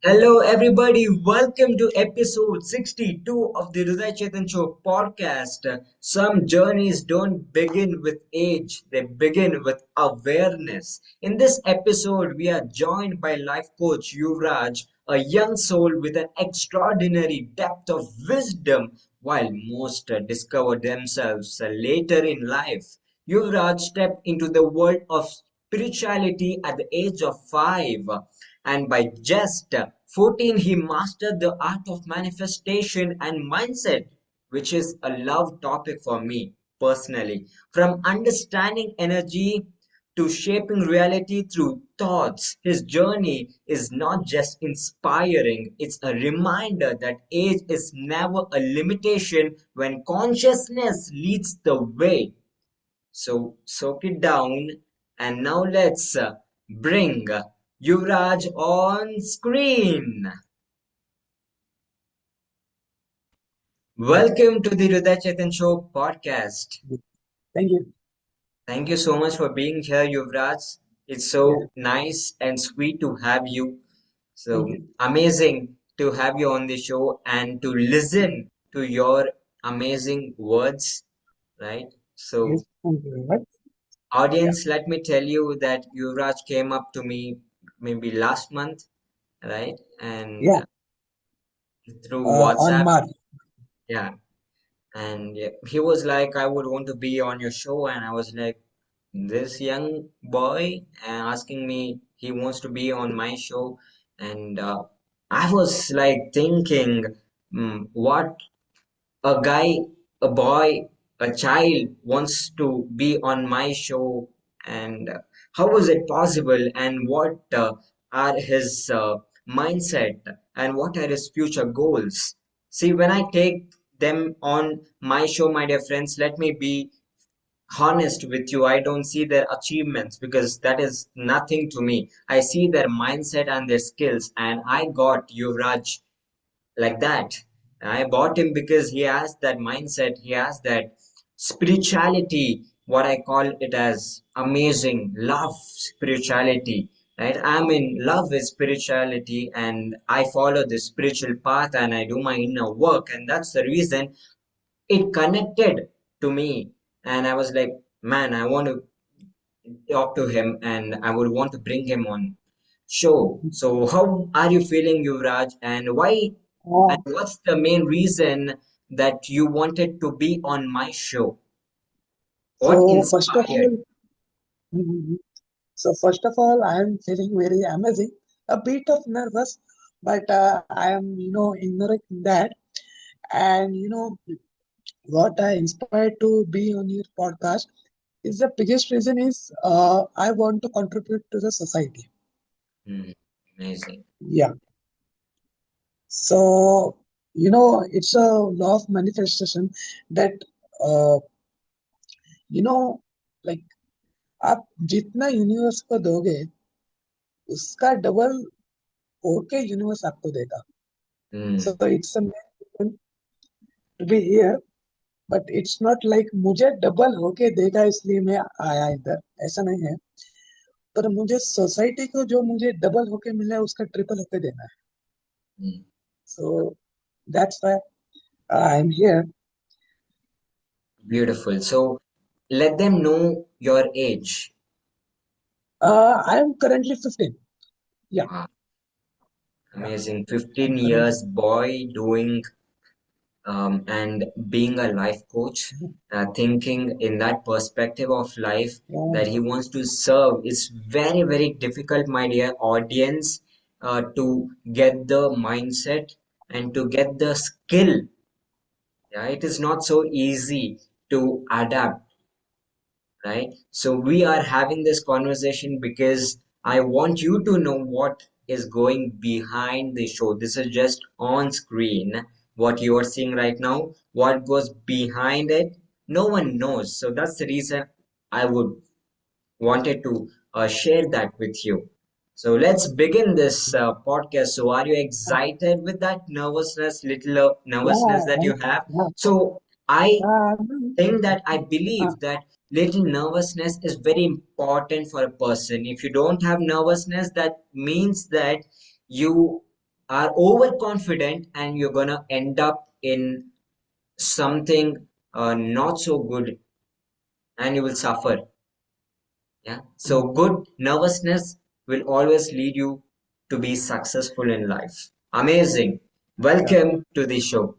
Hello, everybody. Welcome to episode 62 of the Hriday Chetan Show podcast. Some journeys don't begin with age, they begin with awareness. In this episode, we are joined by life coach Yuvraj, a young soul with an extraordinary depth of wisdom, while most discover themselves later in life. Yuvraj stepped into the world of spirituality at the age of 5, and by just 14 he mastered the art of manifestation and mindset, which is a love topic for me personally. From understanding energy to shaping reality through thoughts, his journey is not just inspiring, it's a reminder that age is never a limitation when consciousness leads the way. So soak it down, and now let's bring Yuvraj on screen. Welcome to the Hriday Chetan Show podcast. Thank you. Thank you so much for being here, Yuvraj. It's Yeah, so nice and sweet to have you. thank So you. amazing to have you on the show and to listen to your amazing words, right? Yes, So thank you very much. Yeah, audience, let me tell you that Yuvraj came up to me maybe last month, right? And yeah. through On WhatsApp, March. yeah. And yeah, he was like, I would want to be on your show. And I was like, this young boy asking me, he wants to be on my show. And I was like thinking, what a guy, a boy, a child wants to be on my show, and how was it possible, and what are his mindset, and what are his future goals? See, when I take them on my show, my dear friends, let me be honest with you, I don't see their achievements because that is nothing to me. I see their mindset and their skills, and I got Yuvraj like that. I bought him because he has that mindset, he has that spirituality, what I call it as amazing love spirituality. Right? I'm in love with spirituality and I follow the spiritual path and I do my inner work, and that's the reason it connected to me. And I was like, man, I want to talk to him and I would want to bring him on show. So how are you feeling, Yuvraj, and why Uh, and what's the main reason that you wanted to be on my show? What so first of inspired? all, Mhm. so first of all, I am feeling very amazing, a bit of nervous, but I am, ignorant in that. And what I inspired to be on your podcast is the biggest reason is I want to contribute to the society. Hmm, amazing. Yeah. So, it's a law of manifestation that uh, you know like आप जितना universe को दोगे उसका double होके universe आपको देगा. Hmm, So it's a to be here, but it's not like मुझे double होके देगा इसलिए मैं आया इधर, ऐसा नहीं है. पर मुझे सोसाइटी को जो मुझे डबल होके मिला है उसका ट्रिपल होके देना है. hmm. So that's why I'm here. Beautiful. So let them know your age. I'm currently 15. Yeah, Wow, yeah. amazing. I'm 15 currently years boy doing and being a life coach, thinking in that perspective of life yeah, that he wants to serve is very, very difficult, my dear audience, to get the mindset and to get the skill. Yeah, it is not so easy to adapt, right? So we are having this conversation because I want you to know what is going behind the show. This is just on screen, what you are seeing right now. What goes behind it, no one knows. So that's the reason I would wanted to share that with you. So let's begin this podcast. So are you excited with that nervousness, little yeah, nervousness that you have? yeah. So I No, think that I uh, believe that little nervousness is very important for a person. If you don't have nervousness, that means that you are overconfident and you're gonna end up in something not so good and you will suffer. Yeah. So good nervousness will always lead you to be successful in life. Amazing. Yeah. Welcome to the show.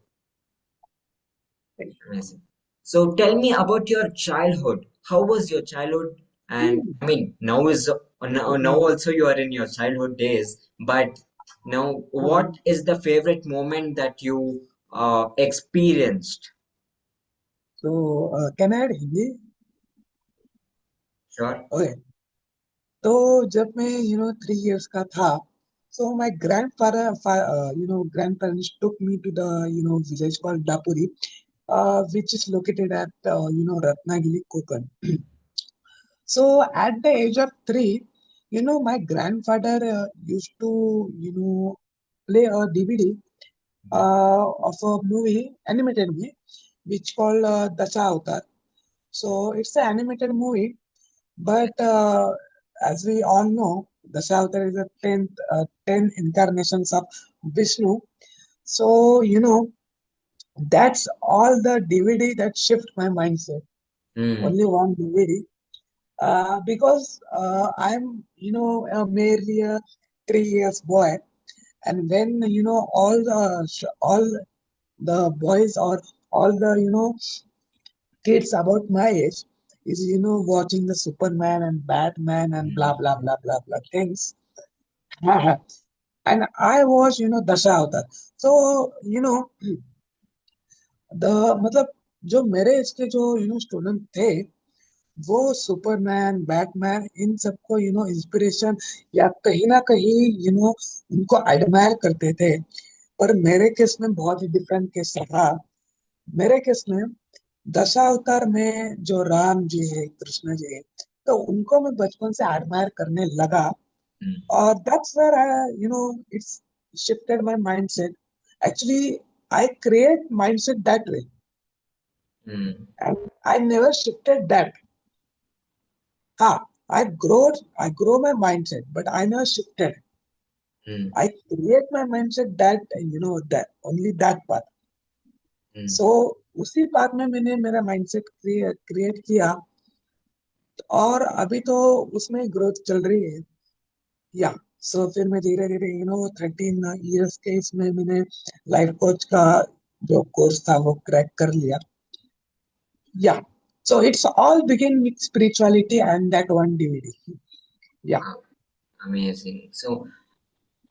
Amazing. So tell me about your childhood. How was your childhood? And Hmm. I mean, now also you are in your childhood days, but now what is the favorite moment that you experienced? So can I add Hindi? Sure. Okay, तो जब मैं 3 years का था, so my grandparents took me to the village called Dapuri, which is located at Ratnagiri, Konkan. So at the age of 3, my grandfather used to play a DVD of a movie, animated movie, which called Dasha Avatar. So it's an animated movie. But as we all know, Dashavtar is a 10 incarnations of Vishnu. So, that's all the DVD that shift my mindset. Hmm. Only one DVD. Because I'm, merely a 3 years boy. And when, all the boys or all the, kids about my age is, watching the Superman and Batman and blah, Hmm. blah, blah, blah, blah things. And I was, Dasha Avatar. So, the मतलब जो मेरे इसके जो student थे, वो Superman Batman इन सबको inspiration या कहीं ना कहीं उनको एडमायर करते थे। पर मेरे केस में बहुत ही डिफरेंट केस रहा। मेरे केस में दशावतार में जो राम जी है, कृष्ण जी है, तो उनको मैं बचपन से एडमायर करने लगा। Hmm. That's where it's shifted my mindset. Actually, I create mindset that way, Hmm. and I never shifted that. I grow my mindset, but I never shifted. Hmm. I create my mindset that that only that path. Hmm. So उसी path में मैंने मेरा mindset create किया, और अभी तो उसमें growth चल रही है। या सो फिर मैं धीरे धीरे 13 years के इसमें मैंने लाइफ कोच का जो कोर्स था वो क्रैक कर लिया। या so it's all begin with spirituality and that one DVD. या Ah, amazing. So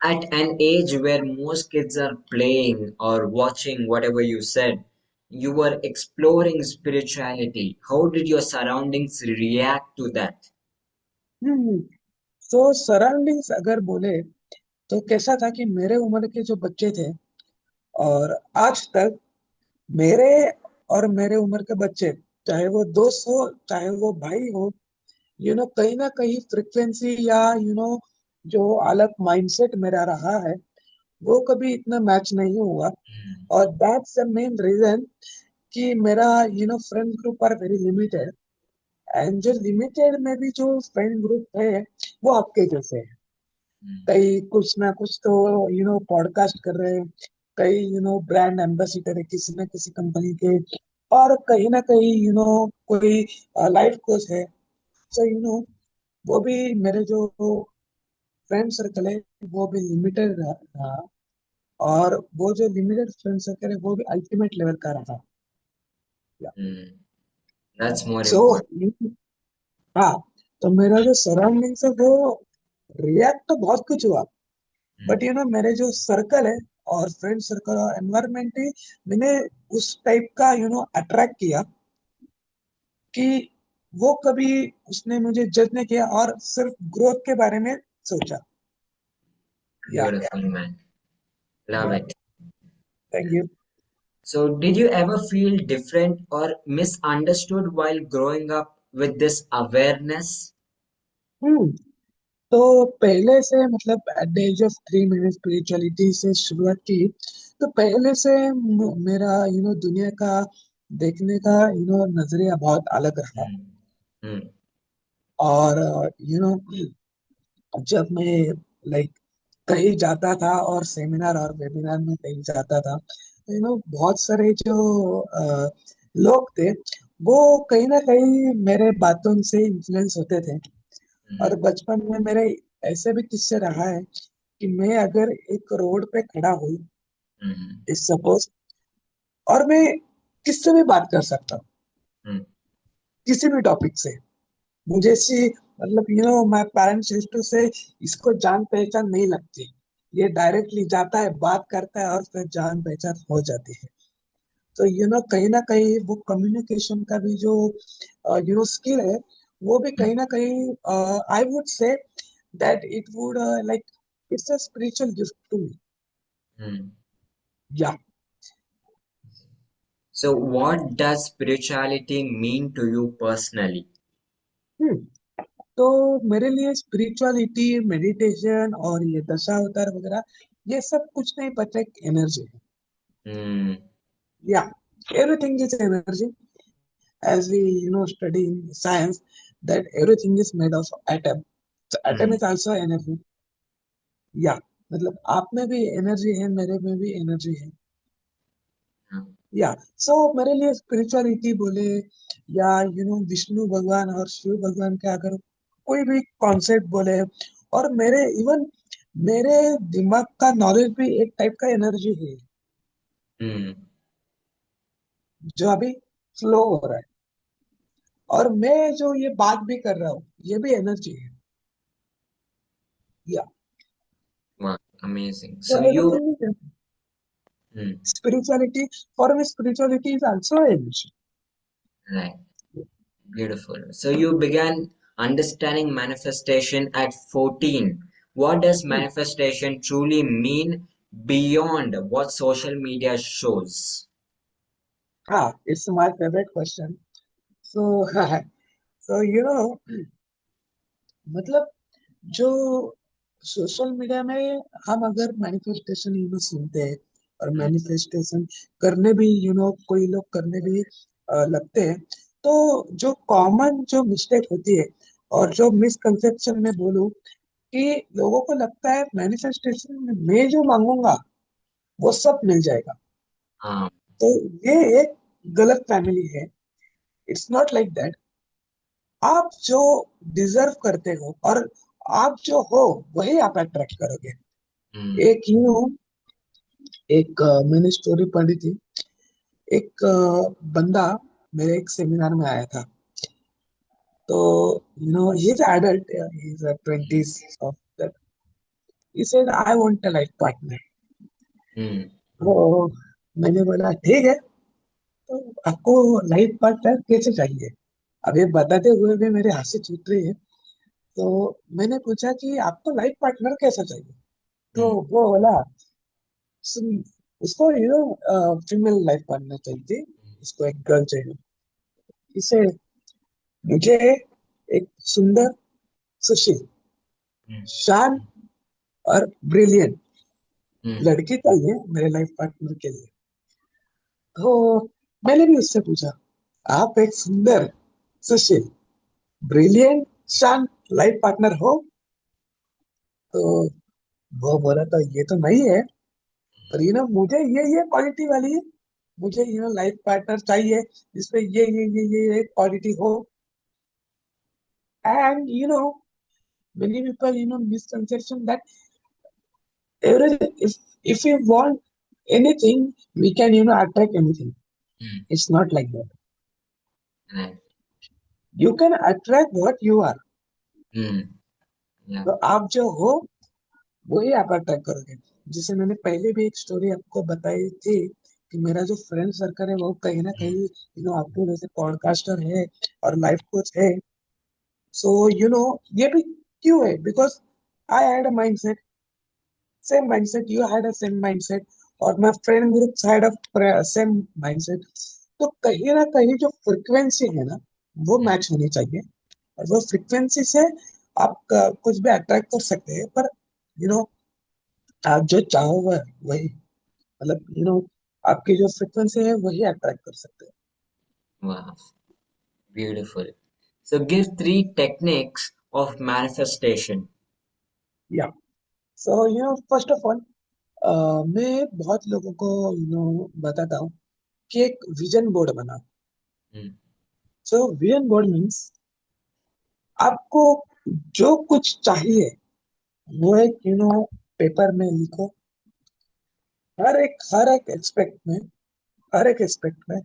at an age where most kids are playing or watching whatever you said, you were exploring spirituality. How did your surroundings react to that? So surroundings अगर बोले तो कैसा था कि मेरे उम्र के जो बच्चे थे, और आज तक मेरे और मेरे उम्र के बच्चे, चाहे वो दोस्त हो चाहे वो भाई हो, कहीं ना कहीं फ्रिक्वेंसी या जो अलग माइंडसेट मेरा रहा है, वो कभी इतना मैच नहीं हुआ। Hmm. और दैट्स द मेन रीजन कि मेरा friend group are very limited. And जो लिमिटेड में भी जो फ्रेंड ग्रुप है, वो आपके जैसे है। Hmm. कई कुछ ना कुछ तो पॉडकास्ट कर रहे हैं, कई ब्रांड एम्बेसडर है किसी ना किसी कंपनी के, और कहीं ना कहीं कोई लाइफ कोच है। सो वो भी मेरे जो फ्रेंड सर्कल है वो भी लिमिटेड रहा, और वो जो लिमिटेड फ्रेंड सर्कल है वो भी अल्टीमेट लेवल का रहा। Hmm. That's more so important. हाँ, तो मेरा जो सराउंडिंग्स है वो रिएक्ट तो बहुत कुछ हुआ, Hmm. बट मेरे जो सर्कल है और फ्रेंड सर्कल और एनवायरमेंट ही मैंने उस टाइप का अट्रैक्ट किया कि वो कभी उसने मुझे जज नहीं किया और सिर्फ ग्रोथ के बारे में सोचा। या Beautiful, man. Love या it. Thank you. So, did you ever feel different or misunderstood while growing up with this awareness? हम्म तो पहले से मतलब एट द एज ऑफ 3 मैंने स्पिरिचुअलिटी से शुरुआत की। तो पहले से मेरा दुनिया का देखने का नजरिया बहुत अलग रहा। Hmm. Hmm. और जब मैं लाइक कहीं जाता था और सेमिनार और वेबिनार में कहीं जाता था, बहुत सारे जो लोग थे वो कहीं ना कहीं मेरे बातों से इन्फ्लुएंस होते थे। और हम्म, बचपन में मेरे ऐसे भी किस्से रहा है कि मैं अगर एक रोड पे खड़ा हूँ, हम्म, इस सपोज, और मैं किससे भी बात कर सकता हूँ, हम्म, किसी भी टॉपिक से। मुझे ऐसी, मतलब माय पेरेंट्स यूज्ड टू से, इसको जान पहचान नहीं लगती, ये डायरेक्टली जाता है, बात करता है और फिर जान पहचान हो जाती है। तो कहीं ना कहीं वो कम्युनिकेशन का भी जो स्किल है, वो भी हम्म, कहीं ना कहीं I would say that it would like it's a spiritual gift to me. Hmm. Yeah So, what does spirituality mean to you personally? तो मेरे लिए स्पिरिचुअलिटी, मेडिटेशन और ये दशा अवतार वगैरह, ये सब कुछ नहीं, बट एक एनर्जी है। Hmm. या everything is energy, as we study in science, that everything is made of atom. So atom Hmm. is also energy. या मतलब आप में भी एनर्जी है, मेरे में भी एनर्जी है। Yeah. या सो मेरे लिए स्पिरिचुअलिटी बोले, या विष्णु भगवान और शिव भगवान के अगर कोई भी कॉन्सेप्ट बोले, और मेरे इवन मेरे दिमाग का नॉलेज भी एक टाइप का एनर्जी है, Hmm. जो अभी फ्लो हो रहा है। और मैं जो ये बात भी कर रहा हूँ, ये भी एनर्जी है। या Wow, amazing. तो So you, everything is hmm, spirituality. For me, spirituality is also energy. right, beautiful. So you began understanding manifestation at 14. What does Hmm. manifestation truly mean beyond what social media shows? Ah, it's my favorite question. So, so मतलब जो social media में हम अगर manifestation सुनते हैं, और Hmm, manifestation करने भी कोई लोग करने भी लगते हैं, तो जो कॉमन जो मिस्टेक होती है, और जो मिसकंसेप्शन में बोलूं, कि लोगों को लगता है मैनिफेस्टेशन में मैं जो मांगूंगा वो सब मिल जाएगा। um, तो ये एक गलत फैमिली है। It's not like that. आप जो डिजर्व करते हो, और आप जो हो, वही आप अट्रैक्ट करोगे। hmm, एक एक मैंने स्टोरी पढ़ी थी। एक बंदा मेरे एक सेमिनार में आया था। तो he is adult, he is twenties of that. He said I want a life partner. hmm, तो मैंने बोला ठीक है, तो आपको लाइफ पार्टनर कैसे चाहिए? अब ये बताते हुए भी मेरे हंसी छूट रही है। तो मैंने पूछा कि आपको लाइफ पार्टनर कैसा चाहिए? तो hmm, वो बोला, सुन, उसको फीमेल लाइफ पार्टनर चाहिए, उसको एक गर्ल चाहिए। इसे मुझे एक सुंदर, सुशील, hmm, शान और ब्रिलियंट hmm, लड़की चाहिए मेरे लाइफ पार्टनर के लिए। तो मैंने भी उससे पूछा, आप एक सुंदर, सुशील, ब्रिलियंट, शान लाइफ पार्टनर हो? तो वो बोला, तो ये तो नहीं है, पर मुझे ये क्वालिटी वाली है। मुझे लाइफ पार्टनर चाहिए जिसमें ये क्वालिटी हो। And many people misconception that everything, if you want anything, we can attract anything. hmm, It's not like that. right, You can attract what you are. hmm, yeah, तो आप जो हो, वही आप अट्रैक्ट करोगे। जैसे मैंने पहले भी एक स्टोरी आपको बताई थी, कि मेरा जो फ्रेंड सर्कल है वो कहीं ना hmm, कहीं आपके जैसे पॉडकास्टर है और लाइफ कोच है। सो ये भी क्यों है? Because I had a mindset, same mindset, you had a same mindset, और my friend groups had a same mindset. तो कहीं ना कहीं जो फ्रिक्वेंसी है ना, वो hmm, मैच होनी चाहिए। और वो फ्रिक्वेंसी से आप कुछ भी अट्रैक्ट कर सकते हैं, पर यू नो आप जो चाहो वही, मतलब आपकी जो फ्रिक्वेंसी है वही अट्रैक्ट कर सकते wow, beautiful. So give three techniques of manifestation. हैं। या सो फर्स्ट ऑफ ऑल मैं बहुत लोगों को बताता हूँ कि एक विजन बोर्ड बना। हम्म। सो विजन बोर्ड मीन्स आपको जो कुछ चाहिए वो एक पेपर में लिखो। हर एक एक्सपेक्ट में, हर एक एक्सपेक्ट में,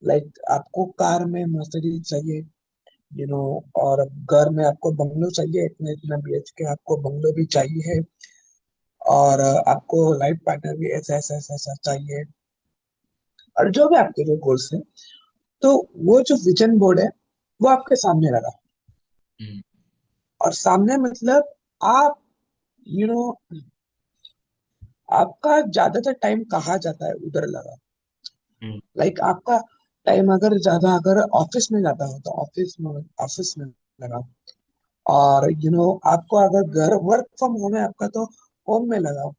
लाइक आपको कार में मर्सिडीज चाहिए, यू नो और घर में आपको बंगलो चाहिए, इतना इतना BHK आपको बंगलो भी चाहिए। और आपको लाइफ पार्टनर भी ऐसा ऐसा ऐसा ऐसा चाहिए। और जो भी आपके जो गोल्स हैं, तो वो जो विजन बोर्ड है वो आपके सामने लगा। हम्म। और सामने मतलब आप यू नो आपका ज्यादातर टाइम कहाँ जाता है उधर लगा। हम्म। लाइक आपका टाइम अगर ज्यादा अगर ऑफिस में जाता हो तो ऑफिस में लगा। और आपको अगर घर वर्क फ्रॉम होम है आपका तो होम में लगाओ।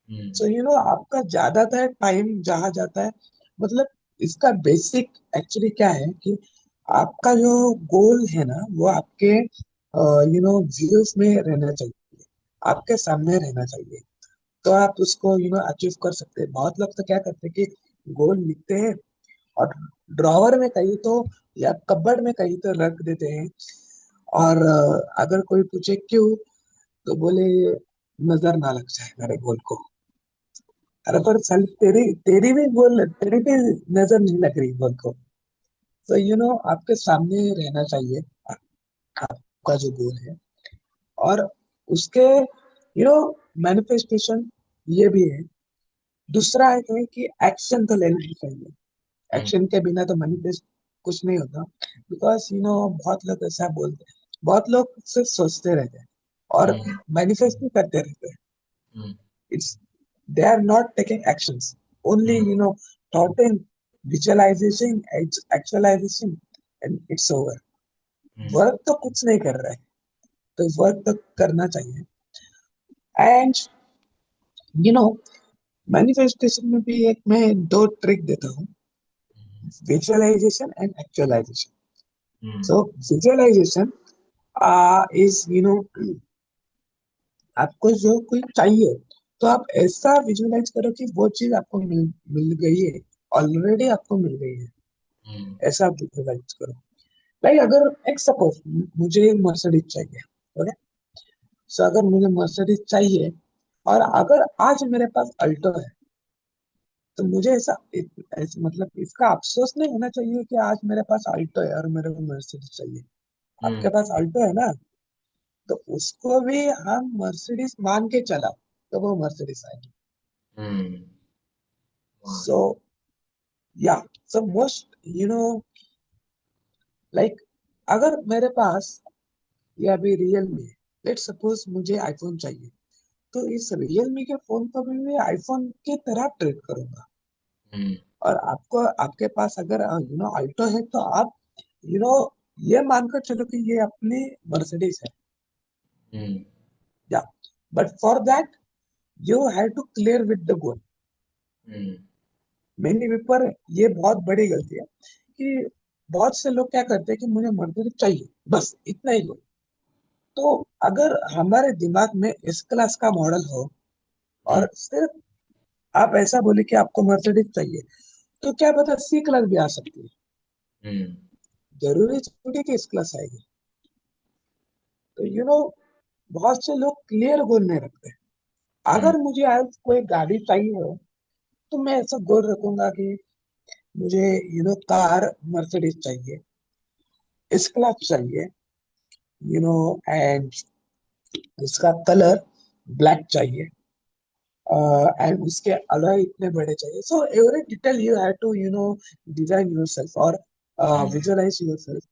हम्म। सो आपका ज्यादातर टाइम जहाँ जाता है, मतलब इसका बेसिक एक्चुअली क्या है कि आपका जो गोल है ना वो आपके व्यूज में रहना चाहिए, आपके सामने रहना चाहिए। तो आप उसको अचीव कर सकते हैं। बहुत लोग तो क्या करते हैं कि गोल लिखते हैं और ड्रॉवर में कहीं तो या कबर्ड में कहीं तो रख देते हैं। और अगर कोई पूछे क्यों, तो बोले नजर ना लग जाए मेरे गोल को। अरे पर साली तेरी तेरी भी नजर नहीं लग रही गोल को। तो आपके सामने रहना चाहिए आपका जो गोल है। और उसके मैनिफेस्टेशन ये भी है। दूसरा है कि एक्शन तो लेना ही चाहिए। हम्म। एक्शन के बिना तो मैनिफेस्ट कुछ नहीं होता। बिकॉज बहुत लोग ऐसा बोलते हैं, बहुत लोग सिर्फ सोचते रहते हैं और हम्म। मैनिफेस्ट भी करते रहते हैं। हम्म। It's they are not taking actions. Only hmm. thoughting, visualization, actualization, and it's over. Hmm. Work तो कुछ नहीं कर रहा है, तो वर्क तो करना चाहिए। एंड यू नो मैनिफेस्टेशन में भी एक मैं दो ट्रिक देता हूँ, visualisation and actualisation. Hmm. So visualisation is आपको जो कोई चाहिए, तो आप ऐसा विजुअलाइज करो कि वो चीज आपको मिल गई है, ऑलरेडी आपको मिल गई है। हम्म। ऐसा आप विजुअलाइज करो। लाइक अगर एक सपोज मुझे मर्सिडीज चाहिए, ओके। सो अगर मुझे मर्सिडीज चाहिए और अगर आज मेरे पास अल्टो है, तो मुझे मतलब इसका अफसोस नहीं होना चाहिए कि आज मेरे पास अल्टो है और मेरे को मर्सिडीज चाहिए। हम्म। आपके पास अल्टो है ना, तो उसको भी हम मर्सिडीज मान के चला तो वो मर्सिडीज आएगी। हम्म। वाह। सो या सो मोस्ट लाइक अगर मेरे पास ये अभी रियलमी है, लेट सपोज मुझे आईफोन चाहिए, तो इस रियलमी के फोन को भी मैं आईफोन की तरह ट्रीट करूंगा। हम्म। और आपको आपके पास अगर अल्टो है, तो आप यू नो ये मानकर चलो कि ये अपनी मर्सिडीज है। Hmm. Yeah but for that you have to clear with the goal. Hmm. Many paper ये बहुत बड़ी गलती है कि बहुत से लोग क्या करते हैं कि मुझे मर्सिडीज चाहिए, बस इतना ही गोल। तो अगर हमारे दिमाग में इस क्लास का मॉडल हो हम्म। और सिर्फ आप ऐसा बोले कि आपको मर्सिडीज चाहिए, तो क्या पता सी क्लास भी आ सकती है। हम्म। जरूरी थोड़ी कि इस क्लास आएगी। तो बहुत से लोग क्लियर गोल नहीं रखते। हम्म। अगर मुझे आज कोई गाड़ी चाहिए हो, तो मैं ऐसा गोल रखूंगा कि मुझे कार मर्सिडीज चाहिए, इस क्लास चाहिए, एंड इसका कलर ब्लैक चाहिए, एंड उसके अलॉय इतने बड़े चाहिए। So every detail you have to design yourself और हम्म। Visualise yourself.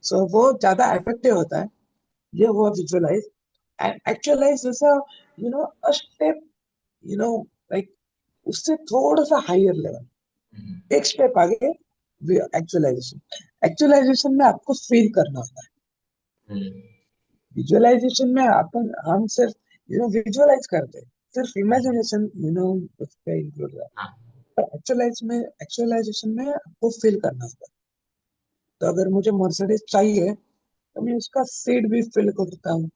सो वो ज्यादा इफेक्टिव होता है। ये हुआ विजुअलाइज। एंड एक्चुअलाइज जैसा a step, you know like उससे थोड़ा सा हायर लेवल, हम्म। एक स्टेप आगे एक्चुअलाइजेशन। एक्चुअलाइजेशन में आपको फील करना होता है। हम्म। विजुअलाइजेशन में अपन हम सिर्फ विजुअलाइज करते हैं, सिर्फ हम्म। इमेजिनेशन उस पे इंक्लूड है। हाँ। पर एक्चुअलाइजेशन में आपको फील करना होता है। तो अगर मुझे मर्सिडीज चाहिए, तो मैं उसका सीट भी फील करता हूँ,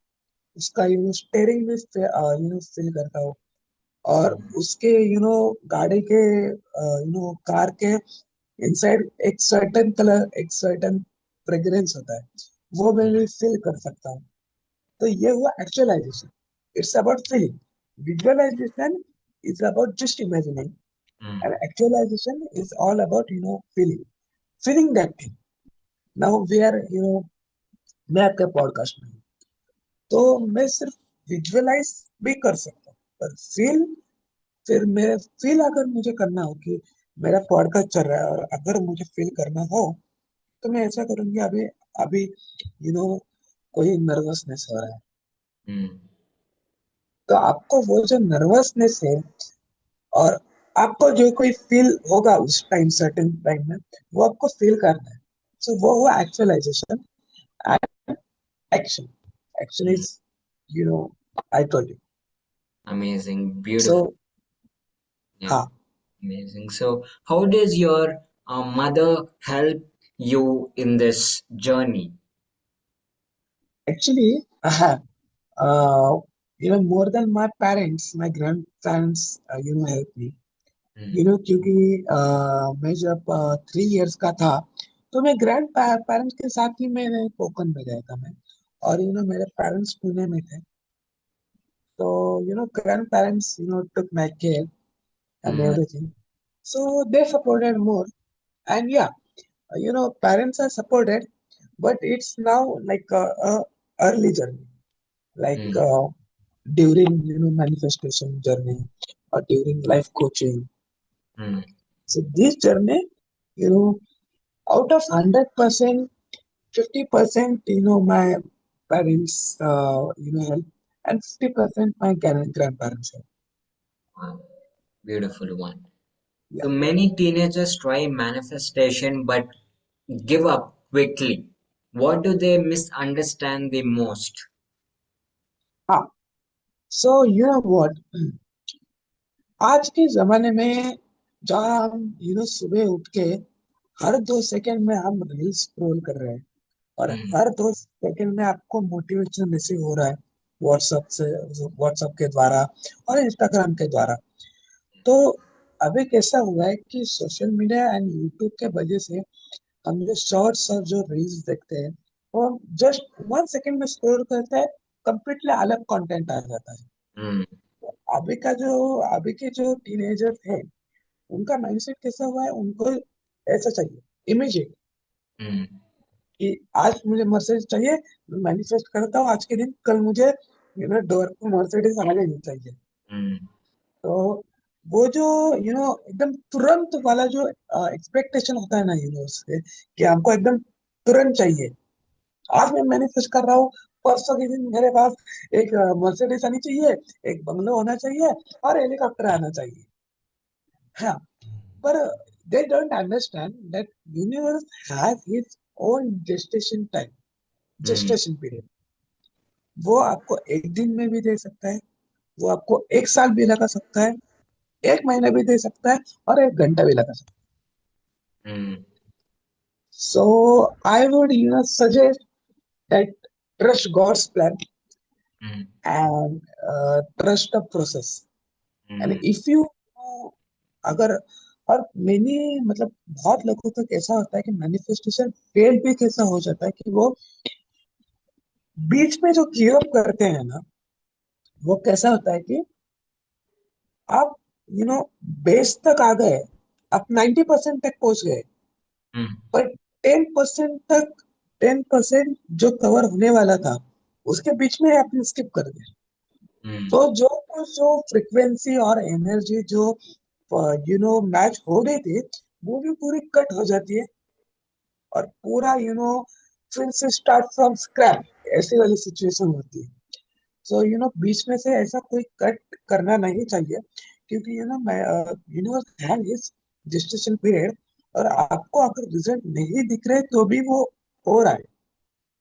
उसका स्टेयरिंग भी फील करता हूँ। और हम्म, उसके गाड़ी के कार के इनसाइड एक सर्टेन कलर, एक सर्टेन फ्रेग्रेंस होता है, वो मैं भी फील कर सकता हूँ। तो ये हुआ actualisation, it's about feeling. Visualisation is about just imagining, hmm, and actualisation is all about feeling that thing. Now we are मैं आपके पॉडकास्ट में हूँ, तो मैं सिर्फ विजुअलाइज भी कर सकता हूँ, पर फिर मेरे फील अगर मुझे करना हो कि मेरा पॉडकास्ट चल रहा है और अगर मुझे फील करना हो, तो मैं ऐसा करूंगी। अभी अभी यू नो कोई नर्वसनेस हो रहा है, हम्म, तो आपको वो जो नर्वसनेस है, और आपको जो कोई फील होगा उस टाइम, सर्टेन टाइम में, वो आपको फील करना है। सो वो हुआ actualisation and action. Action hmm. Is you know I told you. Amazing, so beautiful. Yeah, हाँ, amazing. So, how does your mother help you in this journey? Actually हाँ, more than my parents, my grandparents help me। Mm, क्योंकि मैं जब 3 years का था, तो मैं grand parents के साथ ही मैंने कोकण में गया था मैं। और मेरे पेरेंट्स पुणे में थे, तो grand parents took my care and mm, everything, so they supported more. And yeah, parents are supported, but it's now like a early journey, like mm, during manifestation journey, or during life coaching. mm. So this journey, you know out of 100%, 50%, my parents help, and 50% my grandparents help. Wow, beautiful one. Yeah. So many teenagers try manifestation but give up quickly. What do they misunderstand the most? हाँ, so you know what, आज के जमाने में जहाँ हम सुबह उठ के हर 2 सेकंड में हम रील्स स्क्रॉल कर रहे हैं, और Mm, हर 2 सेकंड में आपको मोटिवेशन रिसीव हो रहा है व्हाट्सएप से, व्हाट्सएप के द्वारा और इंस्टाग्राम के द्वारा। तो अभी कैसा हुआ है कि सोशल मीडिया एंड यूट्यूब के वजह से हम जो शॉर्ट्स और जो रील्स देखते हैं, वो जस्ट 1 सेकंड में स्क्रॉल करते हैं, कंप्लीटली अलग कंटेंट आ जाता है। mm, अभी का जो अभी के जो टीनेजर्स हैं, उनका माइंडसेट कैसा हुआ है, उनको ऐसा चाहिए, इमीडिएट, mm, कि आज मुझे मर्सिडीज चाहिए, मैं मैनिफेस्ट करता हूँ आज के दिन, कल मुझे डोर पे मर्सिडीज आ लेनी चाहिए। mm, तो वो जो एकदम तुरंत वाला जो एक्सपेक्टेशन होता है ना उससे, कि हमको एकदम तुरंत चाहिए। आज मैं मैनिफेस्ट कर रहा हूँ, परसों के दिन मेरे पास एक मर्सिडीज आनी चाहिए, एक बंगलो होना चाहिए, और हेलीकॉप्टर आना चाहिए। हाँ, पर they don't understand that universe has its own mm, gestation period। वो आपको एक दिन में भी दे सकता है, वो आपको 1 साल भी लगा सकता है, 1 महीना भी दे सकता है, और 1 घंटा भी लगा सकता mm, है। So I would suggest that trust God's plan, mm, and trust the process। and mm, if you अगर, और मैंने मतलब बहुत लोगों तक ऐसा होता है कि मैनिफेस्टेशन फेल भी कैसा हो जाता है कि वो बीच में जो गिव अप करते हैं ना, वो कैसा होता है कि आप बेस तक आ गए, आप 90% तक पहुंच गए, mm, पर 10% जो कवर होने वाला था, उसके बीच में आपने स्किप कर दिया। तो mm, जो जो फ्रिक्वेंसी और एनर्जी जो मैच हो रही थी, वो भी पूरी कट हो जाती है, और पूरा फिर से स्टार्ट फ्रॉम स्क्रैप, ऐसी वाली सिचुएशन होती है। सो बीच में से ऐसा कोई कट करना नहीं चाहिए, क्योंकि यूनिवर्स हैव इस जेस्टेशन पीरियड, और आपको अगर रिजल्ट नहीं दिख रहे तो भी वो हो रहा है,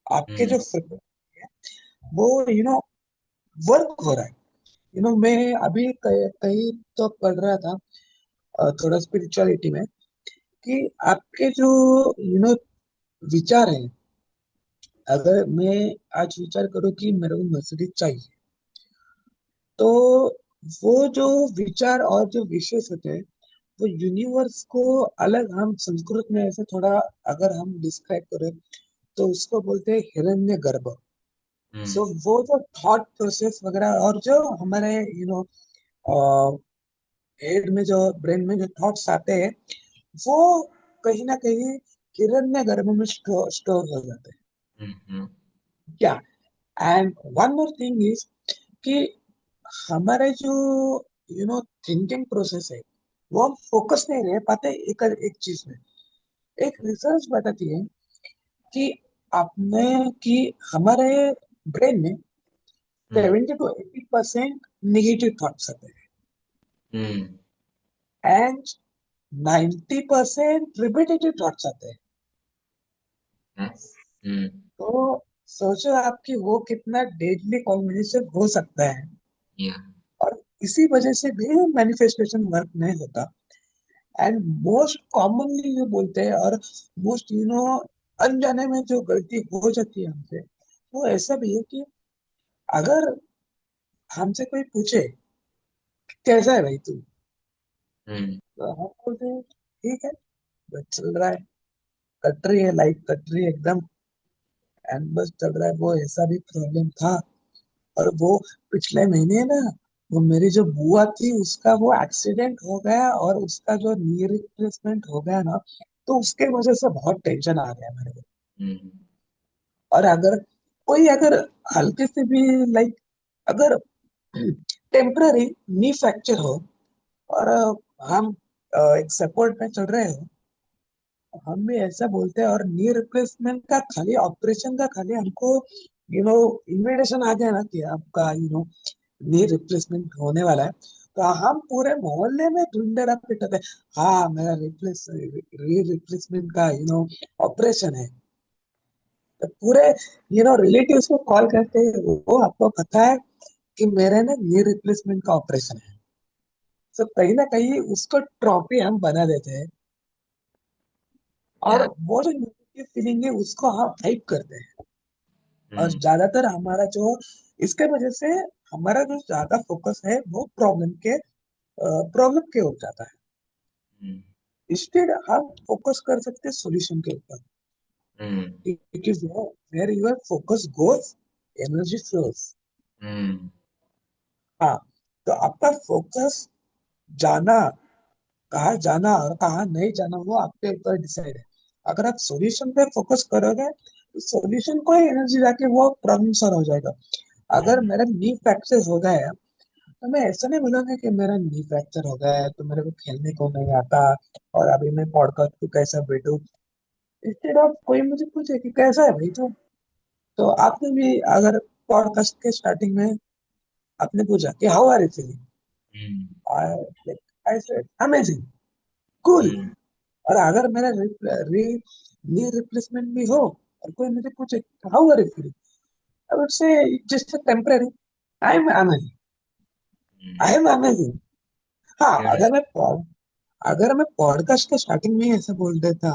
आपके जो mm, frequency है वो वर्क हो रहा है। मैं अभी कहीं तो पढ़ रहा था, थोड़ा स्पिरिचुअलिटी में, कि आपके जो विचार है, अगर मैं आज विचार करूँ कि मेरे को मर्सिडीज चाहिए, तो वो जो विचार और जो विशेष होते हैं, वो यूनिवर्स को अलग, हम संस्कृत में ऐसे थोड़ा अगर हम डिस्क्राइब करें तो उसको बोलते हैं हिरण्य गर्भ। हम्म। सो वो जो थॉट प्रोसेस वगैरह और जो हमारे हेड में जो ब्रेन में जो थॉट्स आते हैं, वो कहीं ना कहीं हिरण्य गर्भ में स्टोर हो जाते हैं हम्म। क्या। And one more thing is कि हमारे जो थिंकिंग प्रोसेस है, वो हम फोकस नहीं रह पाते एक एक चीज में। एक रिसर्च बताती है कि आपने कि हमारे ब्रेन में हम्म। 70 to 80% नेगेटिव थॉट्स आते हम्म। हैं एंड 90% रिपीटेटिव थॉट्स आते हैं। Yes. हम्म। तो सोचो आपकी वो कितना डेडली कॉम्बिनेशन हो सकता है। या। और इसी वजह से भी मैनिफेस्टेशन वर्क नहीं होता। एंड मोस्ट कॉमनली जो बोलते हैं और मोस्ट अनजाने में जो गलती हो जाती है हमसे, वो ऐसा भी है कि अगर हमसे कोई पूछे कैसा है भाई तू, हम्म। तो हम बोलते हैं ठीक है, बस चल रहा है, कट रही है, लाइफ कट रही है एकदम, एंड बस चल रहा है। वो ऐसा भी प्रॉब्लम था, और वो पिछले महीने ना, वो मेरी जो बुआ थी उसका वो एक्सीडेंट हो गया, और उसका जो नी रिप्लेसमेंट हो गया ना, तो उसके वजह से बहुत टेंशन आ गया मेरे को। हम्म। और अगर कोई अगर हल्के से भी लाइक अगर टेम्पररी नी फ्रैक्चर हो, और हम एक सपोर्ट में चल रहे हो, हम भी ऐसा बोलते हैं, और नी रिप्लेसमेंट का खाली ऑपरेशन का खाली हमको इन्विटेशन आ गया ना कि आपका नी रिप्लेसमेंट होने वाला है, तो हम पूरे मोहल्ले में ढूंढेरा पिटाते, हाँ मेरा री रिप्लेसमेंट का ऑपरेशन है। तो पूरे रिलेटिव्स को कॉल करके, वो आपको पता है कि मेरे ना नी रिप्लेसमेंट का ऑपरेशन है। तो कहीं ना कहीं उसको ट्रॉफी हम बना देते हैं, और या। वो जो नेगेटिव फीलिंग है उसको हम हाइप करते हैं। और हम्म। ज्यादातर हमारा जो इसके वजह से हमारा जो ज्यादा फोकस है वो प्रॉब्लम के हो जाता है। हम्म। इंस्टेड हम फोकस कर सकते हैं सॉल्यूशन के ऊपर। Hmm. It is where your focus goes, energy flows. Hmm. हाँ, तो आपका फोकस जाना, कहाँ जाना और कहाँ नहीं जाना, वो आपके ऊपर डिसाइड है। अगर आप सॉल्यूशन पे फोकस करोगे, तो सॉल्यूशन को ही एनर्जी जाके वो प्रॉब्लम सॉल्व हो जाएगा। अगर हम्म। मेरा नी फ्रैक्चर हो गया है, तो मैं ऐसा नहीं बोलूंगा कि मेरा नी फ्रैक्चर हो गया है तो मेरे को खेलने को नहीं आता, और अभी मैं पॉडकास्ट को कैसा बैठू। इंस्टेड ऑफ कोई मुझे पूछे कि कैसा है भाई तू, तो आपने भी अगर पॉडकास्ट के स्टार्टिंग में आपने पूछा कि how are you feeling, hmm. I like I said amazing, cool. Hmm. और अगर मेरा नी रिप्लेसमेंट भी हो और कोई मुझे पूछे how are you feeling, I would say just temporary, I hmm. Am amazing. हाँ, Correct. अगर मैं पॉडकास्ट के स्टार्टिंग में ही ऐसा बोल देता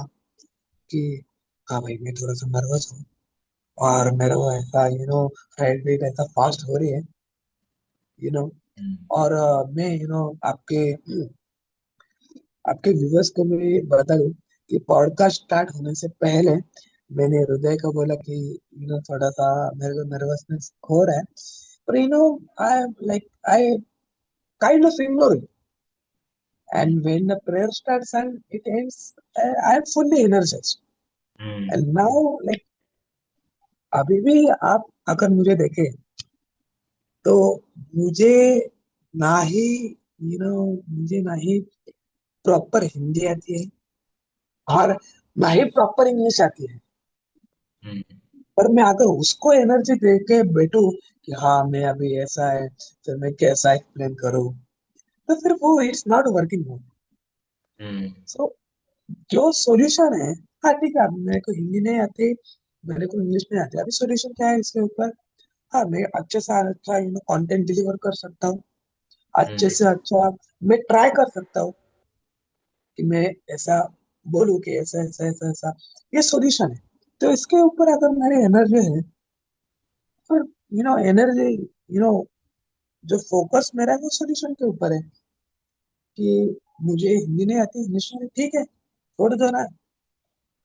कि हाँ भाई मैं थोड़ा सा नर्वस हूँ, और मेरे को ऐसा हार्ट बीट ऐसा फास्ट हो रही है, यू नो हम्म। और मैं आपके आपके व्यूअर्स को मैं बता दूं कि पॉडकास्ट स्टार्ट होने से पहले मैंने हृदय को बोला कि थोड़ा सा मेरे को नर्वसनेस हो रहा है, पर आई like I kind of ignore it, hmm. and when the prayer starts and it ends, I am fully energized. Hmm. And now like अभी भी आप अगर मुझे देखें, तो मुझे ना ही मुझे ना ही प्रॉपर हिंदी आती है, और ना ही प्रॉपर इंग्लिश आती है। हम्म। पर मैं अगर उसको एनर्जी दे के बैठू कि हाँ मैं अभी ऐसा है, फिर मैं कैसा एक्सप्लेन करूँ, तो फिर वो इट्स नॉट वर्किंग। हम्म। सो जो सॉल्यूशन है, हाँ ठीक है, अब मेरे को हिंदी नहीं आती, मेरे को इंग्लिश नहीं आती, अभी सॉल्यूशन क्या है इसके ऊपर। हाँ, मैं अच्छे से अच्छा कंटेंट डिलीवर कर सकता हूँ, अच्छे हम्म। से अच्छा मैं ट्राई कर सकता हूँ कि मैं ऐसा बोलूँ कि ऐसा ऐसा ऐसा ऐसा, ये सॉल्यूशन है। तो इसके ऊपर अगर मेरी एनर्जी है, और एनर्जी, जो फोकस मेरा है वो सोल्यूशन के ऊपर है, कि मुझे हिंदी नहीं आती, इंग्लिश नहीं, ठीक है, छोड़ दो ना,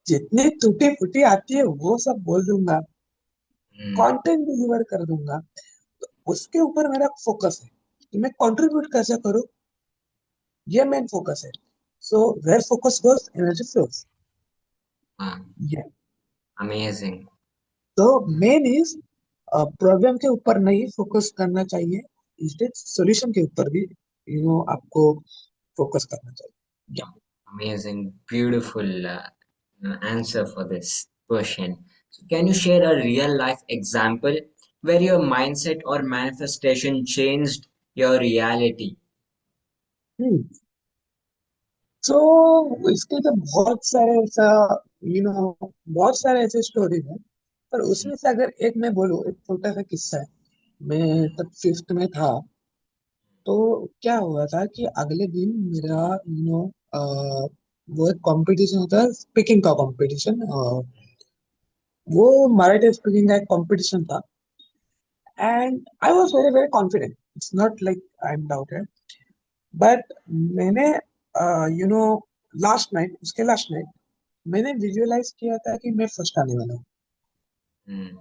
जितनी टूटी फूटी आती है वो सब बोल दूंगा, हम्म। कंटेंट डिलीवर कर दूंगा। तो उसके ऊपर मेरा फोकस है कि मैं कंट्रीब्यूट कैसे करूँ, ये मेन फोकस है। So where focus goes energy flows. हाँ। ये अमेजिंग। तो मेन इज प्रॉब्लम के ऊपर नहीं फोकस करना चाहिए, इंस्टेड सॉल्यूशन के ऊपर भी आपको फोकस करना चाहिए। या Amazing, beautiful answer for this question. So, can you share a real life example where your mindset or manifestation changed your reality? तो इसके तो बहुत सारे ऐसा बहुत सारे ऐसे स्टोरीज हैं, पर Mm, उसमें से अगर एक मैं बोलूँ, एक छोटा सा किस्सा है। मैं mm, तब फिफ्थ में था। तो क्या हुआ था कि अगले दिन मेरा वो एक कंपटीशन होता है, स्पीकिंग का कंपटीशन। वो मराठी स्पीकिंग का एक कंपटीशन था, and I was very very confident. It's not like I am doubted, but मैंने यू नो लास्ट नाइट, उसके लास्ट नाइट मैंने विजुअलाइज किया था कि मैं फर्स्ट आने वाला हूँ। mm,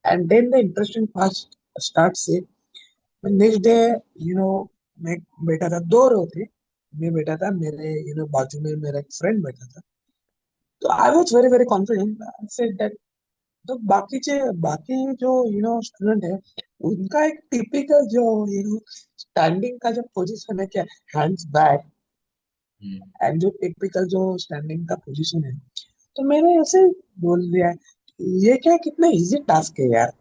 and then the interesting part start से, नेक्स्ट डे यू नो मैं बैठा था, दो रो थे, मैं बैठा था, मेरे बाजू में मेरा एक फ्रेंड बैठा था। तो आई was very very confident, I said that. तो बाकी जो स्टूडेंट है, उनका एक टिपिकल जो स्टैंडिंग का जो पोजीशन है, क्या, हैंड्स बैक, mm, एंड जो टिपिकल जो स्टैंडिंग का पोजीशन है। तो मैंने ऐसे बोल दिया, ये क्या कितना इजी टास्क है यार,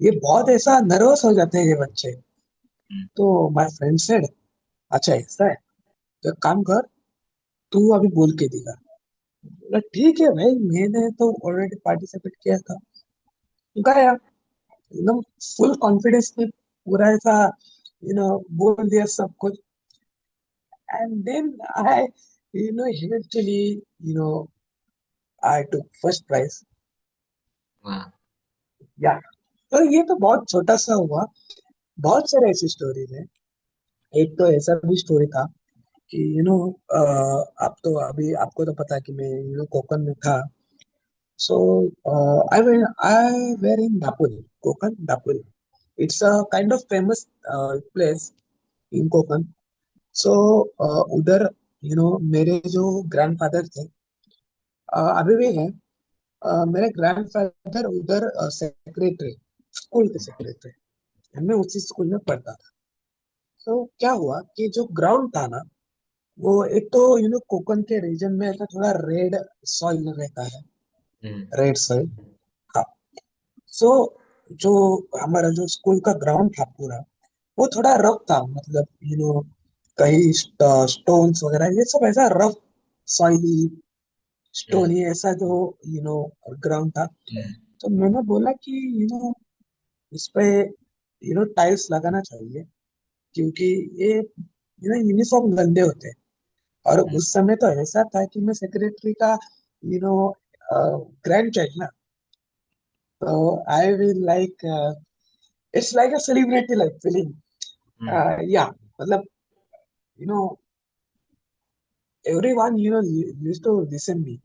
ये बहुत ऐसा नर्वस हो जाते हैं ये बच्चे। mm, तो माय फ्रेंड सेड, अच्छा ऐसा है, तो एक काम कर, तू अभी बोल के दिखा। बोला ठीक है भाई, मैंने तो ऑलरेडी पार्टिसिपेट किया था, गाया एकदम फुल कॉन्फिडेंस में, पूरा ऐसा बोल दिया सब कुछ। And then I eventually I took first prize. wow. या तो ये तो बहुत छोटा सा हुआ, बहुत सारे ऐसी स्टोरीज है। एक तो ऐसा भी स्टोरी था कि आप तो अभी आपको तो पता है कि मैं कोकण में था। So I were in Dapoli, Konkan Dapoli. It's a kind of famous place in Konkan. So उधर मेरे जो ग्रैंडफादर थे, अभी भी हैं, मेरे ग्रैंडफादर उधर सेक्रेटरी, स्कूल के सेक्रेटरी। मैं उसी स्कूल में पढ़ता था। तो क्या हुआ कि जो ग्राउंड था ना, वो एक तो कोकण के रीजन में ऐसा थोड़ा रेड सॉइल रहता है, Mm, रेड सॉइल। हाँ। सो जो हमारा जो स्कूल का ग्राउंड था पूरा, वो थोड़ा रफ था, मतलब कहीं स्टोन्स वगैरह ये सब ऐसा रफ, सॉइली, mm, स्टोनी ऐसा जो ग्राउंड था। mm, तो मैंने बोला कि इस पे टाइल्स लगाना चाहिए, क्योंकि ये यूनिफॉर्म गंदे होते हैं। और mm, उस समय तो ऐसा था कि मैं सेक्रेटरी का यू नो ग्रैंड चाइल्ड ना। तो I will like, it's like a celebrity like feeling. mm, या मतलब you know everyone used to listen me,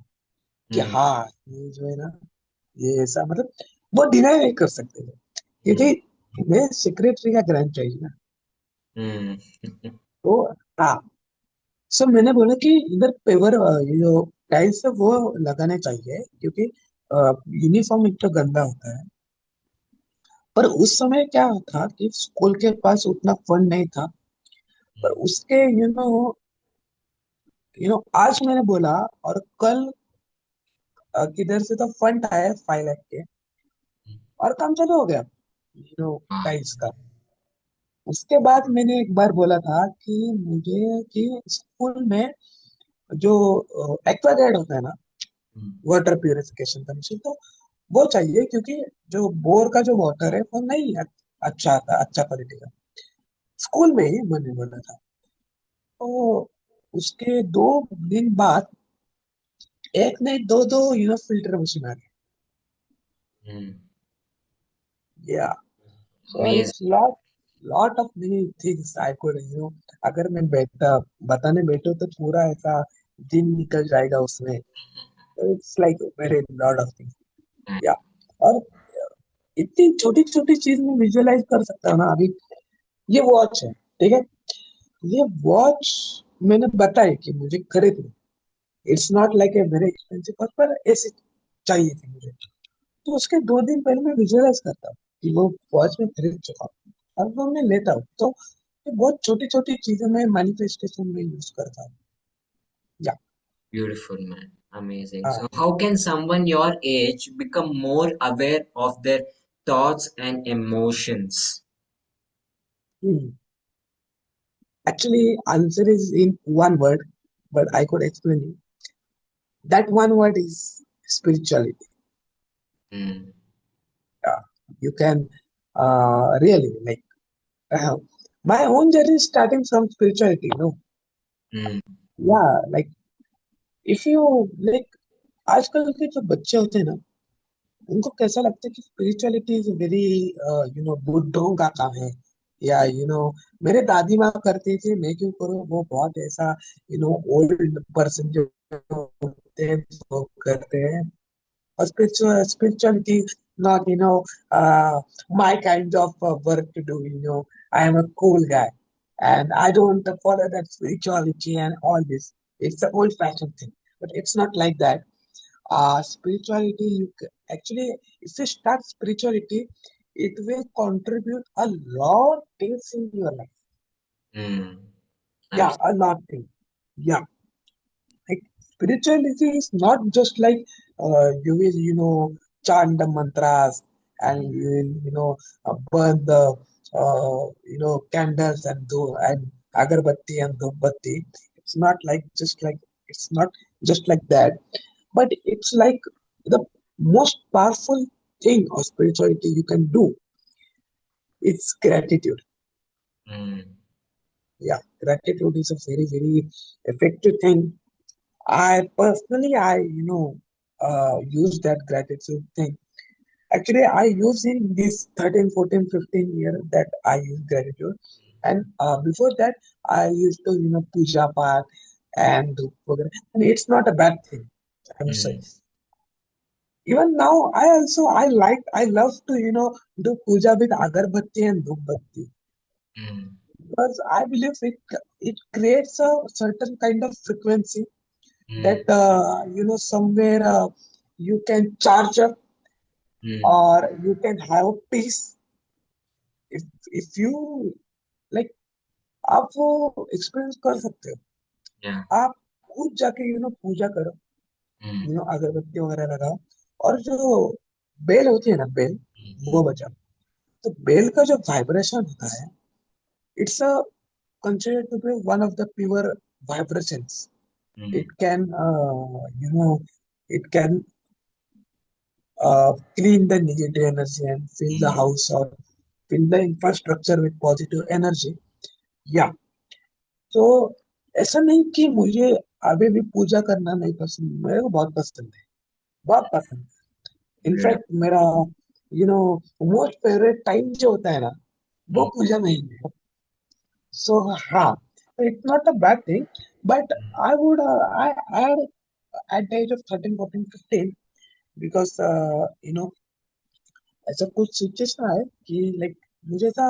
कि mm, हाँ, ये जो है ना, ये ऐसा, मतलब वो डिनाई नहीं कर सकते थे, क्योंकि mm, मैं सेक्रेटरी का ग्रैंड चाइल्ड ना। mm, तो हाँ, सो मैंने बोला कि इधर पेवर, ये जो टाइल्स है वो लगाने चाहिए, क्योंकि यूनिफॉर्म एक तो गंदा होता है। पर उस समय क्या था कि स्कूल के पास उतना फंड नहीं था। पर mm, उसके आज मैंने बोला, और कल किधर से तो फंड आया 5 लाख के, और काम चालू हो गया wow. टाइल्स का। उसके बाद मैंने एक बार बोला था कि मुझे, कि स्कूल में जो एक्वागार्ड होता है ना, Mm, वाटर प्यूरिफिकेशन का मशीन, तो वो चाहिए, क्योंकि जो बोर का जो वाटर है वो नहीं अच्छा आता, अच्छा क्वालिटी का। स्कूल में ही मैंने बोला था। तो उसके 2 दिन बाद एक नहीं, दो दो फिल्टर मशीन आ गई। Mm. Yeah. So Amazing. it's lot of many things I could, अगर मैं बताने बैठूं तो पूरा ऐसा दिन निकल जाएगा उसमें. So it's like very lot of things. Yeah. और इतनी छोटी छोटी चीज में विजुअलाइज कर सकता हूँ ना. अभी ये वॉच है, ठीक है. ये वॉच मैंने बताई कि मुझे खरीदनी. It's not like a very expensive watch, पर ऐसी चाहिए थी मुझे. तो उसके 2 दिन पहले मैं विजुअलाइज करता हूँ कि वो वॉच में खरीद चुका हूँ. अब वो मैं लेता हूँ तो ये बहुत छोटी छोटी चीजें मैं मैनिफेस्टेशन में यूज करता हूँ. या. Beautiful, man. Amazing. हाँ. So, how can someone your age become more aware of their thoughts and emotions? Actually, answer is in one word, but I could explain it. That one word is spirituality. Mm. Yeah. You can really like uh, my own journey is starting from spirituality. Mm. Yeah, like if you like आजकल के जो बच्चे होते हैं ना, उनको कैसा लगता है कि स्पिरिचुअलिटी इज वेरी बुड्ढों का काम है. या मेरे दादी माँ करती थी, मैं क्यों करूँ. वो बहुत ऐसा ओल्ड पर्सन जो होते हैं वो करते हैं. Or spirituality is not, my kind of work to do. I am a cool guy and I don't follow that spirituality and all this. It's an old fashioned thing, but it's not like that. Spirituality, actually, if you start spirituality, it will contribute a lot things in your life. Mm. Yeah, a lot things. Yeah. Like spirituality is not just like you will chant the mantras and you will burn the candles and do and agarbatti and dhupbatti. It's not like just like it's not just like that, but it's like the most powerful thing of spirituality you can do. It's gratitude. Mm. Yeah, gratitude is a very very effective thing. I use that gratitude thing. Actually, I use in this 13, 14, 15 year that I use gratitude. And before that, I used to, puja path and do program. And it's not a bad thing, I would say. Mm. Even now, I love to, do puja with agarbatti and dhupbatti. Mm. Because I believe it creates a certain kind of frequency that Mm. somewhere you can charge up Mm. or you can have peace if you like. आप वो experience कर सकते हो. Yeah. आप खुद जाके पूजा करो, Mm. अगरबत्ती वगैरह लगाओ और जो बेल होती है ना, बेल वो Mm. बजाओ. तो बेल का जो वाइब्रेशन होता है, it's a considered to be one of the pure vibrations. Mm. It can it can clean the negative energy and fill the Mm. house or fill the infrastructure with positive energy. या. तो ऐसा नहीं कि मुझे अभी भी पूजा करना नहीं पसंद. मेरे को बहुत पसंद है, बहुत पसंद. Beautiful. इनफैक्ट मेरा मोस्ट फेवरेट टाइम जो होता है ना, वो Mm. पूजा में ही है. सो हाँ, it's not a bad thing. But I would I'd एड at the age of 13, 14, 15 because ऐसा कुछ सिचुएशन है कि लाइक मुझे ऐसा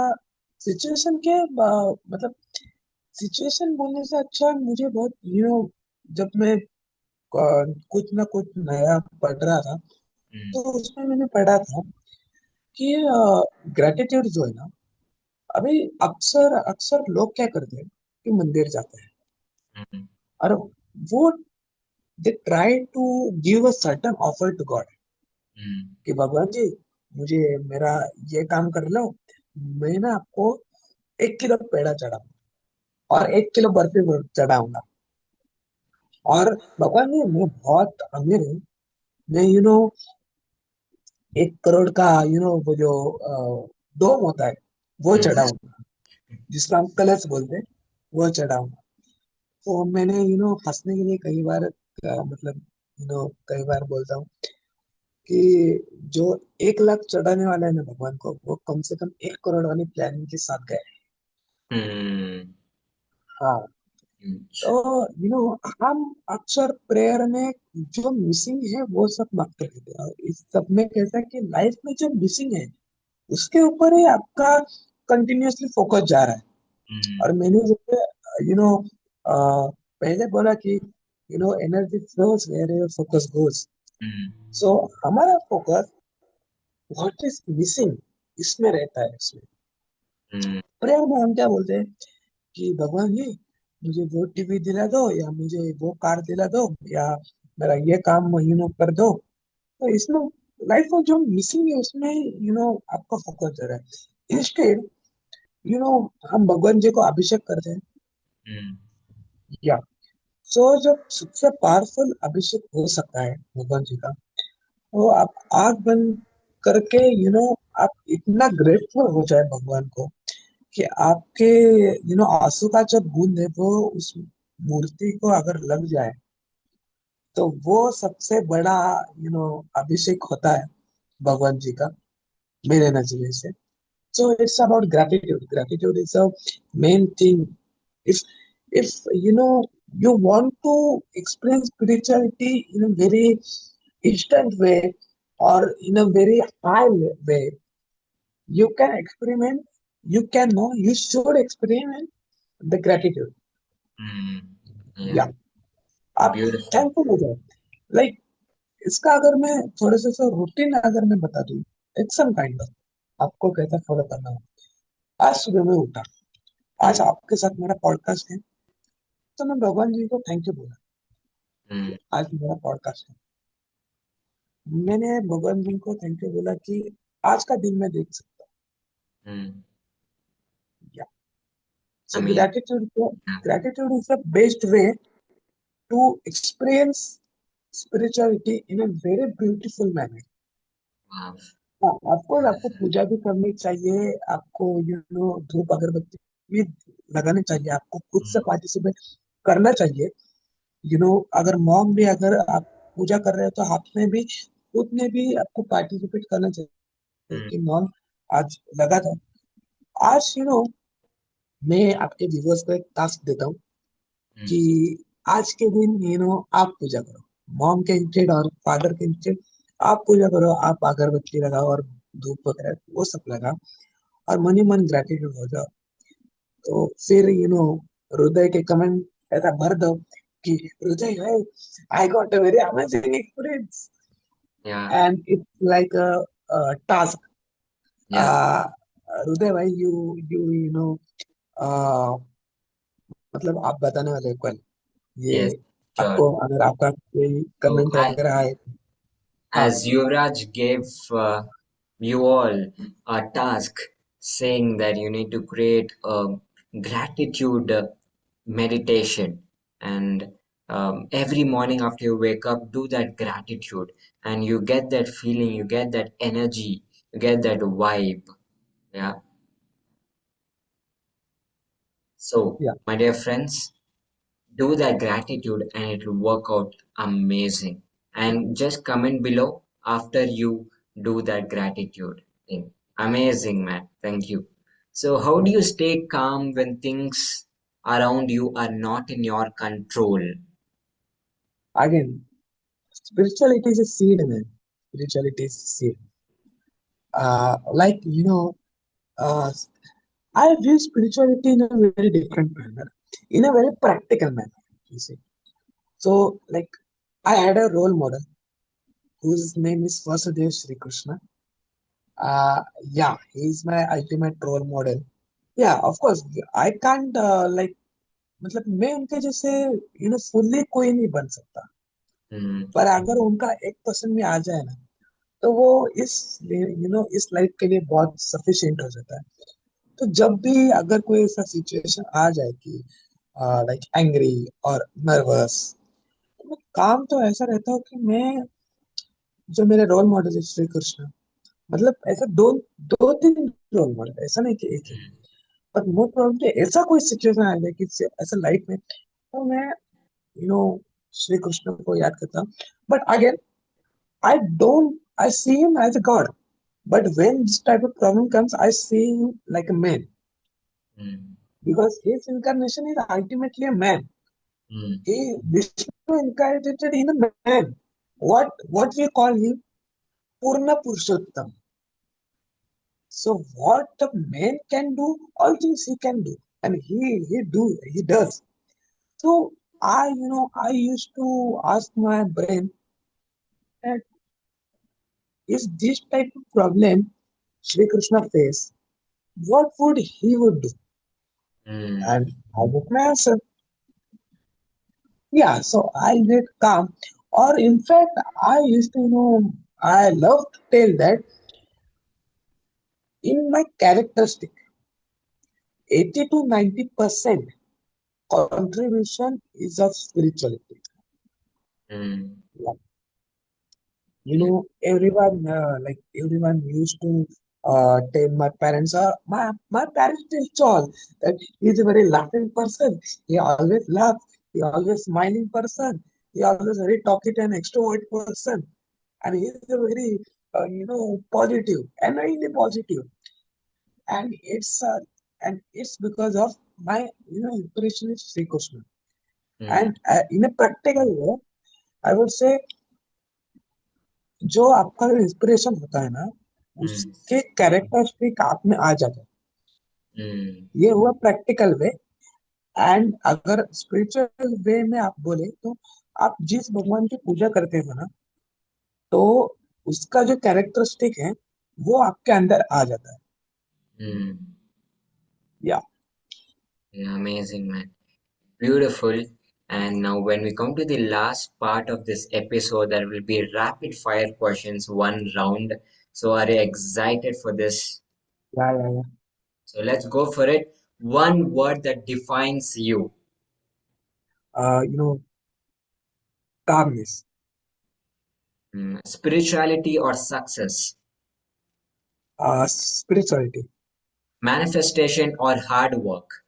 सिचुएशन के मतलब सिचुएशन बोलने से अच्छा मुझे बहुत जब मैं कुछ ना कुछ नया पढ़ रहा था, Mm. तो उसमें मैंने पढ़ा था कि ग्रेटिट्यूड जो है ना, अभी अक्सर अक्सर लोग क्या करते हैं कि मंदिर जाते हैं Mm. और वो they try to give a certain offer to God Mm. कि भगवान जी, मुझे मेरा ये काम कर लो, मैं ना आपको 1 किलो पेड़ा चढ़ाऊंगा और 1 किलो बर्फी चढ़ाऊंगा. और भगवान जी, मैं बहुत अमीर हूँ, मैं 1 करोड़ का वो जो डोम होता है वो Mm. चढ़ाऊंगा, जिसको हम कलश बोलते हैं, वो चढ़ाऊंगा. तो मैंने हंसने के लिए कई बार मतलब कई बार बोलता हूँ कि जो 1 लाख चढ़ाने वाला है ना भगवान को, वो कम से कम 1 करोड़ वाली प्लानिंग के साथ गए। हम्म। हाँ। तो अच्छा। हम अक्सर प्रेयर में जो मिसिंग है वो सब मांगते रहते हैं, और इस सब में कैसा है कि लाइफ में जो मिसिंग है उसके ऊपर ही आपका कंटिन्यूअसली फोकस जा रहा है। हम्म। और मैंने जैसे यू नो पहले बोला कि energy flows where your focus goes. Hmm. So हमारा फोकस व्हाट इज मिसिंग इसमें रहता है इसमें। हम्म। प्रेयर में हम क्या बोलते हैं कि भगवान जी मुझे वो टीवी दिला दो, या मुझे वो कार दिला दो, या मेरा ये काम कर दो। तो इसमें लाइफ में जो मिसिंग है उसमें आपका फोकस हो रहा है। इंस्टेड हम भगवान जी को अभिषेक करते हैं। हम्म। या सो जो सबसे पावरफुल अभिषेक हो सकता है भगवान जी का, वो आप आंख बंद करके आप इतना ग्रेटफुल हो जाए भगवान को कि आपके आंसू का जो बूंद है वो उस मूर्ति को अगर लग जाए, तो वो सबसे बड़ा अभिषेक होता है भगवान जी का, मेरे नजरिए से। So it's about gratitude. Gratitude is a main thing. If if you want to experience spirituality in a very instant way, or in a very high way, you can experiment. You can know. You should experiment the gratitude. हम्म। या। Yeah, आप beautiful. Thankful हो जाए। Like इसका अगर मैं थोड़े से routine अगर मैं बता दूं, इट्स सम काइंड ऑफ आपको कैसा फॉलो करना हो। आज सुबह में उठा, आज हम्म। आपके साथ मेरा पॉडकास्ट है, तो मैं भगवान जी को थैंक यू बोला कि हम्म। आज मेरा पॉडकास्ट है। मैंने भगवान जी को थैंक यू बोला कि आज का दिन मैं देख सकता हम्म। हूँ। या so amazing. Gratitude is the best way to experience spirituality in a very beautiful manner. वाह। हाँ, ऑफकोर्स आपको पूजा भी करनी चाहिए, आपको धूप अगरबत्ती भी लगानी चाहिए, आपको खुद से पार्टिसिपेट करना चाहिए। अगर मॉम भी, अगर आप पूजा कर रहे हो तो आप में भी, खुद में भी आपको पार्टिसिपेट करना चाहिए हम्म। कि मॉम आज लगा था। आज मैं आपके व्यूवर्स को एक टास्क देता हूँ हम्म। कि आज के दिन आप पूजा करो, मॉम के इंस्टेड और फादर के इंस्टेड आप पूजा करो, आप अगरबत्ती लगाओ और धूप वगैरह वो सब लगाओ, और मन ही मन ग्रेटिट्यूड हो जाओ। तो फिर हृदय के कमेंट ऐसा भर दो कि हृदय है, I got a very amazing experience, yeah. And it's like a task. Yeah. Hriday भाई, यू यू यू नो मतलब आप बताने वाले हो कल ये, यस। श्योर। आपको अगर आपका कोई तो कमेंट वगैरह आए। हाँ। as Yuvraj gave you all a task saying that you need to create a gratitude meditation, and every morning after you wake up, do that gratitude, and you get that feeling, you get that energy, you get that vibe. Yeah. So, या my dear friends, do that gratitude and it will work out amazing. And just comment below after you do that gratitude thing. Amazing, man. Thank you. So, how do you stay calm when things around you are not in your control? Again, spirituality is a seed, man. Spirituality is a seed. Like uh, I view spirituality in a very different manner, in a very practical manner. You see, so like I had a role model whose name is Vasudev Sri Krishna. Yeah, he's my ultimate role model. Yeah, of course, I can't like मतलब मैं उनके जैसे fully कोई नहीं बन सकता, Hmm. पर अगर उनका 1% भी आ जाए ना, तो वो इस इस लाइफ के लिए बहुत सफिशिएंट हो जाता है। तो जब भी अगर कोई ऐसा सिचुएशन आ जाए कि लाइक एंग्री और नर्वस, तो काम तो ऐसा रहता है कि मैं, जो मेरे रोल मॉडल है श्री कृष्ण, मतलब ऐसा दो दो तीन रोल मॉडल, ऐसा नहीं कि एक ही। पर मोस्ट प्रॉब्लली ऐसा कोई सिचुएशन आ जाए कि ऐसा लाइफ में, तो मैं श्री कृष्ण को याद करता हूँ। But again I see him as a god. But when this type of problem comes, I see him like a man mm, because his incarnation is ultimately a man. mm, Vishnu incarnated in a man. What we call him Purna Purushottam. So what a man can do, all things he can do, and he does. So I used to ask my brain that is this type of problem Sri Krishna face, what would he would do? mm, And I got my answer. Yeah, so I get calm. Or in fact, I used to I love to tell that in my characteristic, 80 to 90% contribution is of spirituality. mm, Like, yeah, everyone used to tell my parents, my parents tell all that he's a very laughing person. He always laughs. He always smiling person. He always very talkative and extrovert person. And he is a very positive and really positive. And it's because of my inspiration is Sri Krishna. mm, And in a practical way, I would say जो आपका inspiration होता है ना mm, उसके characteristic आप में आ जाता है. mm, ये हुआ प्रैक्टिकल वे. एंड अगर स्पिरिचुअल वे में आप बोले तो आप जिस भगवान की पूजा करते हो ना तो उसका जो कैरेक्टरिस्टिक है वो आपके अंदर आ जाता है. mm. या Yeah, amazing, man. Beautiful. And now, when we come to the last part of this episode, there will be rapid fire questions, one round. So, are you excited for this? या So, let's go for it. One word that defines you. You know calmness. Spirituality or success? Spirituality. Manifestation or hard work?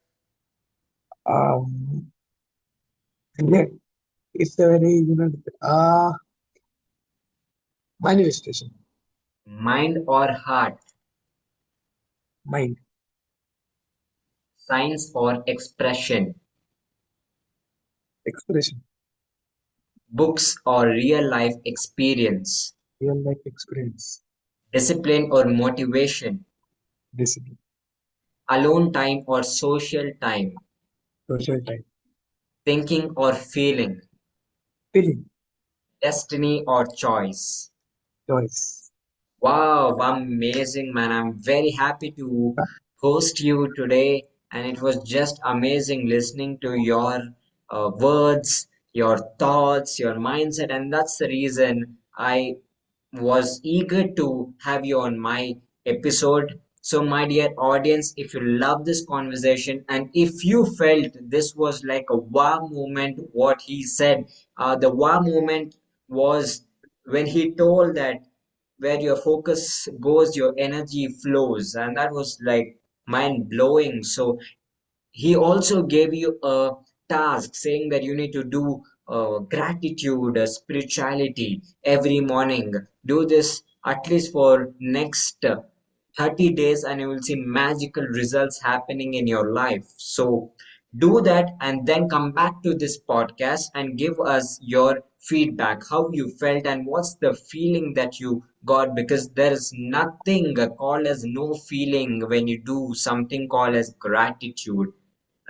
It's a very manifestation. Mind or heart? Mind. Science or expression? Expression. Books or real life experience? Real life experience. Discipline or motivation? Discipline. Alone time or social time? Social time. Thinking or feeling? Feeling. Destiny or choice? Choice. Wow, amazing, man. I'm very happy to host you today, and it was just amazing listening to your words, your thoughts, your mindset, and that's the reason I was eager to have you on my episode. So, my dear audience, if you love this conversation and if you felt this was like a wow moment, what he said, the wow moment was when he told that where your focus goes, your energy flows, and that was like mind blowing. So, he also gave you a task saying that you need to do gratitude, spirituality every morning. Do this at least for next 30 days and you will see magical results happening in your life. So do that and then come back to this podcast and give us your feedback, how you felt and what's the feeling that you got, because there is nothing called as no feeling when you do something called as gratitude,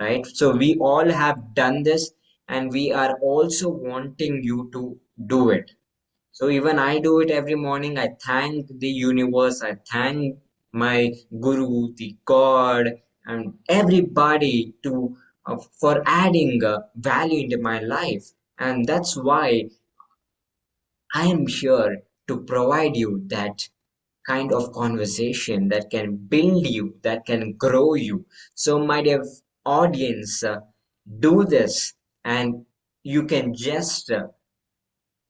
right? So we all have done this and we are also wanting you to do it. So even I do it every morning. I thank the universe, I thank my guru, the God, and everybody to for adding value into my life. And that's why I am here to provide you that kind of conversation that can build you, that can grow you. So, my dear audience, do this and you can just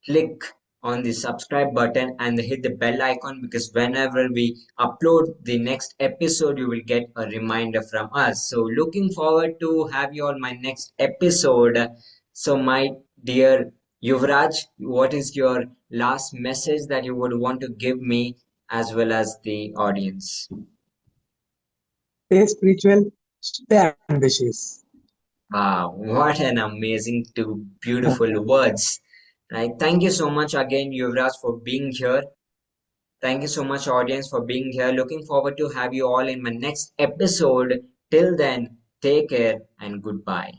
click on the subscribe button and hit the bell icon, because whenever we upload the next episode you will get a reminder from us. So looking forward to have you on my next episode. So my dear Yuvraj, what is your last message that you would want to give me as well as the audience? Stay spiritual, stay ambitious. Wow, what an amazing two beautiful words. Right. Thank you so much again, Yuvraj, for being here. Thank you so much, audience, for being here. Looking forward to have you all in my next episode. Till then, take care and goodbye.